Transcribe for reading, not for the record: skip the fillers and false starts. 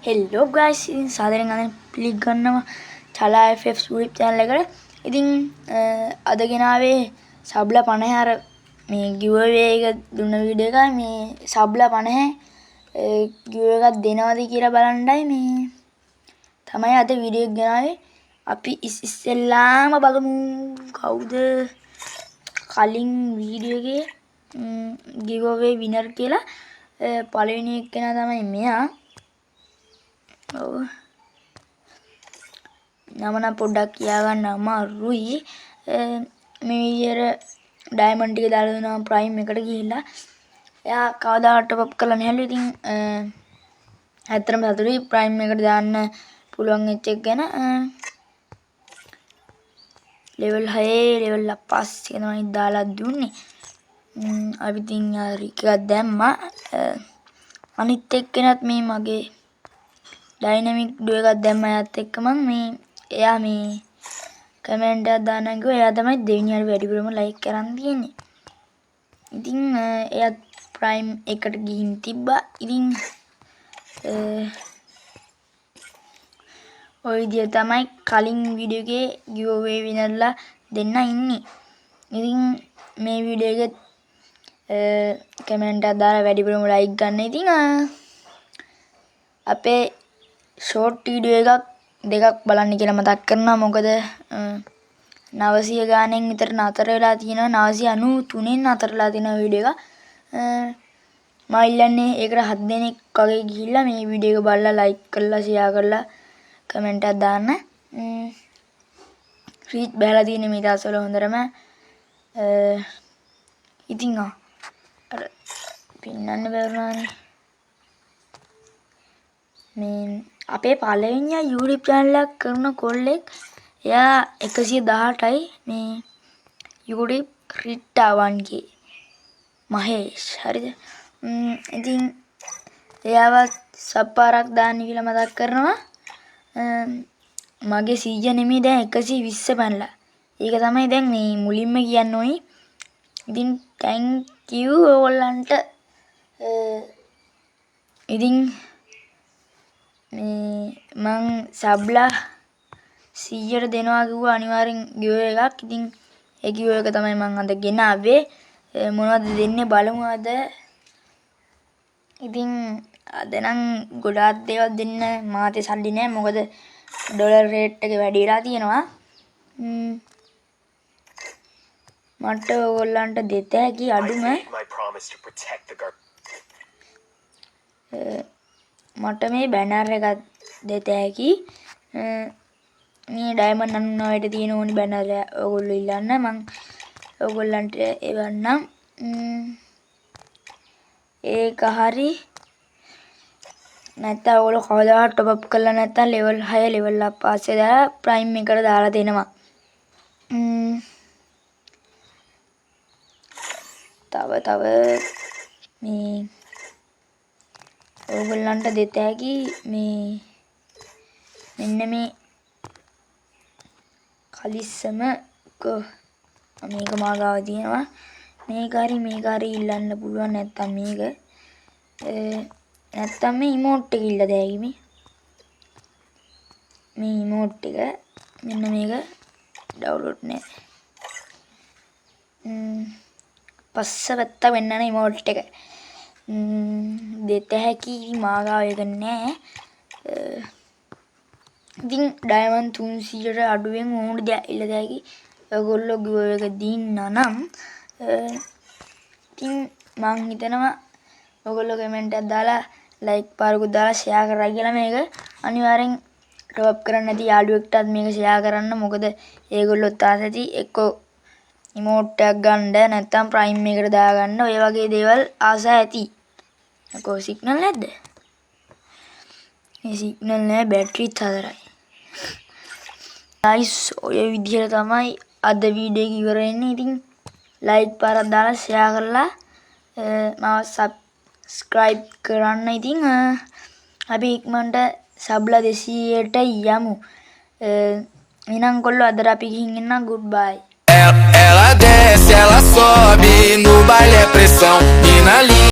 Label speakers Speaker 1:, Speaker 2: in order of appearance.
Speaker 1: හෙල්ලෝ guys ඉතින් සාදරයෙන් අද පිළිගන්නවා චලා FF YouTube channel එකට. ඉතින් අද ගෙනාවේ සබ්ලා 50 අර මේ giveaway එක දුන්න වීඩියෝ එකයි මේ සබ්ලා 50 giveaway එකක් දෙනවද කියලා බලන්නයි මේ තමයි අද වීඩියෝ එක ගෙනාවේ. අපි ඉස්සෙල්ලාම බලමු කවුද කලින් වීඩියෝ එකේ giveaway winner කියලා. පළවෙනි එක්කෙනා තමයි මෙයා. නම නම් පොඩ්ඩක් කියා ගන්න අමාරුයි. මේ විදියට ඩයමන්ඩ් ටික දාලා දෙනවා ප්‍රයිම් එකට ගිහිල්ලා. එයා කවදාවත් টොප් අප් කරලා නැහැලු. ඉතින් ඇත්තටම සතුටුයි ප්‍රයිම් එකට දාන්න පුළුවන් වෙච්ච එක ගැන. ලෙවල් 6 ලෙවල් 5 තමයි දාලා දුන්නේ. අපි ඉතින් රික් එකක් දැම්මා. අනිත් එක්කෙනත් මේ මගේ ඩයිනමික් ඩුව එකක් දැම්මා. එයාත් එක්ක මම මේ එයා මේ කමෙන්ට් එකක් දාන්න කිව්වා. එයා තමයි දෙවෙනියට වැඩිපුරම ලයික් කරන් තියෙන්නේ. ඉතින් එයා ප්‍රයිම් එකට ගිහින් තිබ්බා. ඉතින් ඔය විදිය තමයි කලින් වීඩියෝ එකේ giveaway winnerලා දෙන්න ඉන්නේ. ඉතින් මේ වීඩියෝ එකේ කමෙන්ට් එකක් දාලා වැඩිපුරම ලයික් ගන්න. ඉතින් අපේ ෂෝට් වීඩියෝ දෙකක් බලන්න කියලා මතක් කරනවා. මොකද 900 ගානෙන් විතර නතර වෙලා තියෙනවා. 993න් නතර වෙලා තියෙන වීඩියෝ එක. මම ඉල්ලන්නේ ඒකට 7 දෙනෙක් වගේ ගිහිල්ලා මේ වීඩියෝ එක බලලා ලයික් කරලා ෂෙයා කරලා කමෙන්ට් එකක් දාන්න. රීච් බහලා තියෙන මේ දවස්වල හොඳටම. ඉතින් අර පින්නන්න බැරුණානේ. මේ අපේ පළවෙනි YouTube channel එකක් කරන කොල්ලෙක් එයා 118යි මේ YouTube රිට්ටා 1K මහේෂ් හරිද. ඉතින් එයාවත් සබ්පාරක් දාන්න කියලා මතක් කරනවා. මගේ සීජ නෙමෙයි දැන් 120 පැනලා. ඒක තමයි දැන් මේ මුලින්ම කියන්න ඕනි. ඉතින් thank you ඔයගොල්ලන්ට. ඉතින් මං සබ්ලා 100ට දෙනවා කිව්වා අනිවාර්යෙන් giveaway එකක්. ඉතින් ඒ giveaway එක තමයි මං අද ගෙනාවේ. මොනවද දෙන්නේ බලමු අද. ඉතින් අද නම් ගොඩාක් දේවල් දෙන්න මාතේ සල්ලි නැහැ. මොකද ඩොලර් රේට් එක වැඩි වෙලා තියෙනවා. මට ඕගොල්ලන්ට දෙත හැකි අඩුම මට මේ බැනර් එකක් දෙත හැකි. මේ ඩයමන්ඩ් 99ට තියෙන ඕනි බැනර් ඔයගොල්ලෝ ඉල්ලන්න මං ඔයගොල්ලන්ට එවන්නම්. ඒක හරි නැත්නම් ඔයගොල්ලෝ කවදාවත් টොප් අප් කරලා නැත්නම් ලෙවල් 6 ලෙවල් 5 දාලා ප්‍රයිම් එකට දාලා දෙනවා. තව මේ ඔයගොල්ලන්ට දෙත හැකි මේ මෙන්න මේ කලිස්සම මේක මාගාව තියෙනවා. මේක හරි ඉල්ලන්න පුළුවන්. නැත්තම් මේක නැත්තම් මේ ඉමෝට් එක ඉල්ල දෙයි. මේ ඉමෝට් එක මෙන්න මේක ඩවුන්ලෝඩ් නෑ. පස්සපැත්ත වෙන්න ඉමෝට් එක දෙත හැකි මාගාව එක නෑ. ඉතින් ඩයමන්ඩ් 300ට අඩුවෙන් ඕන දෙයක් ඉල්ල දෙයි. ඔයගොල්ලෝ giveaway එක දින්න නම් ඉතින් මං හිතනවා ඔයගොල්ලෝ කමෙන්ට් එකක් දාලා ලයික් පාරකුත් දාලා ෂෙයා කරා කියලා මේක අනිවාර්යෙන් টොප් අප් කරන්න නැති යාළුවෙක්ටත් මේක ෂෙයා කරන්න. මොකද ඒගොල්ලොත් ආස ඇති එක්කෝ ඉමෝට් එකක් ගන්න නැත්නම් ප්‍රයිම් එකට දාගන්න ඔය වගේ දේවල් ආස ඇති. අකෝ සිග්නල් නැද්ද? මේ සිග්නල් නෑ බැටරිත් හතරයි. guys ඔය විදිහට තමයි අද වීඩියෝ එක ඉවර වෙන්නේ. ඉතින් ලයික් පාරක් දාලා ෂෙයා කරලා මාව සබ්ස්ක්‍රයිබ් කරන්න. ඉතින් අපි ඉක්මනට සබ්ලා 200ට යමු. එහෙනම් කොල්ලෝ අද අපි ගිහින් එන්න ගුඩ් බයි.
Speaker 2: Ela desce, ela sobe, no baile é pressão. E na linha